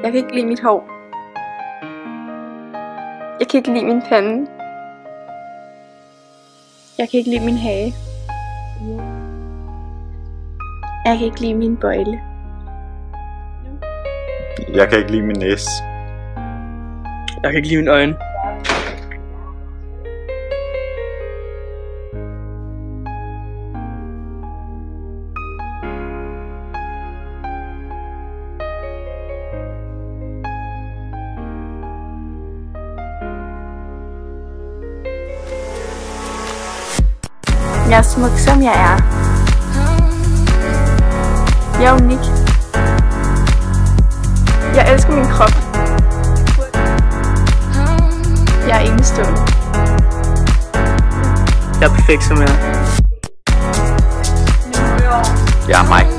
Jeg kan ikke lide mit hår. Jeg kan ikke lide min pande. Jeg kan ikke lide min hage. Jeg kan ikke lide min bøjle. Jeg kan ikke lide min næse. Jeg kan ikke lide mine øjne. Jeg er smuk, som jeg er. Jeg er unik. Jeg elsker min krop. Jeg er enestående. Jeg er perfekt, som jeg er. Jeg er mig.